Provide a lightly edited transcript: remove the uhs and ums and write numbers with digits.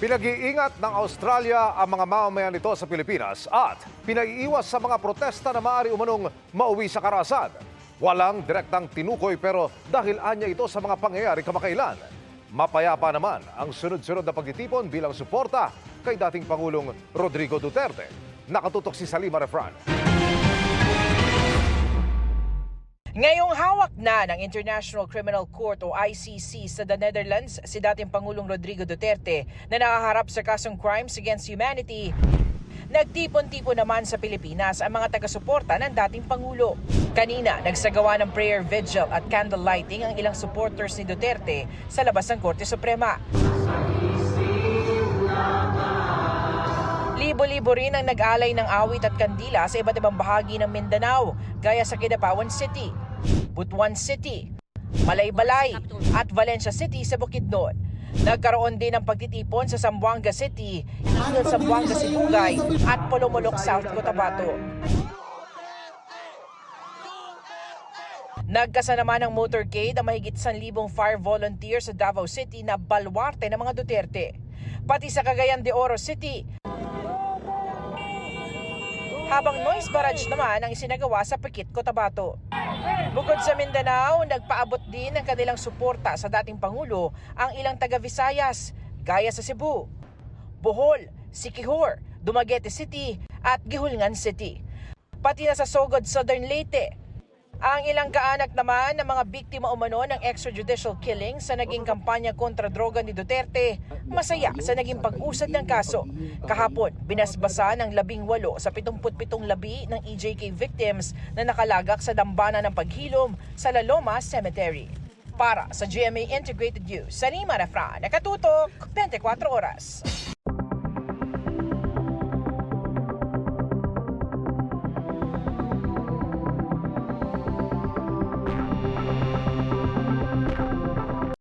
Pinag-iingat ng Australia ang mga mamamayan nito sa Pilipinas at pinaiiwas sa mga protesta na maaari umanong mauwi sa karahasan. Walang direktang tinukoy pero dahil anya ito sa mga pangyayari kamakailan. Mapayapa naman ang sunod-sunod na pagtitipon bilang suporta kay dating Pangulong Rodrigo Duterte. Nakatutok si Salima Refran. Ngayong hawak na ng International Criminal Court o ICC sa the Netherlands si dating Pangulong Rodrigo Duterte na nakaharap sa kasong crimes against humanity. Nagtipon-tipon naman sa Pilipinas ang mga taga-suporta ng dating Pangulo. Kanina, nagsagawa ng prayer vigil at candle lighting ang ilang supporters ni Duterte sa labas ng Korte Suprema. Libo-libo rin ang nag-alay ng awit at kandila sa iba't ibang bahagi ng Mindanao, gaya sa Kidapawan City, Butuan City, Malaybalay at Valencia City sa Bukidnon. Nagkaroon din ng pagtitipon sa Zamboanga City, Eagle Zamboanga Sibugay at Polomolok South Cotabato. Nagkasa naman ng motorcade ang mahigit 1,000 fire volunteers sa Davao City na balwarte ng mga Duterte. Pati sa Cagayan de Oro City, habang noise barrage naman ang isinagawa sa Pekit, Cotabato. Bukod sa Mindanao, nagpaabot din ng kanilang suporta sa dating Pangulo ang ilang taga-Visayas, gaya sa Cebu, Bohol, Siquijor, Dumaguete City at Gihulngan City. Pati na sa Sogod, Southern Leyte. Ang ilang kaanak naman ng mga biktima umano ng extrajudicial killing sa naging kampanya kontra droga ni Duterte, masaya sa naging pag-usad ng kaso. Kahapon, binasbasa ng 18 sa 77 labi ng EJK victims na nakalagak sa dambana ng paghilom sa La Loma Cemetery. Para sa GMA Integrated News, Salima Refran, nakatutok 24 oras.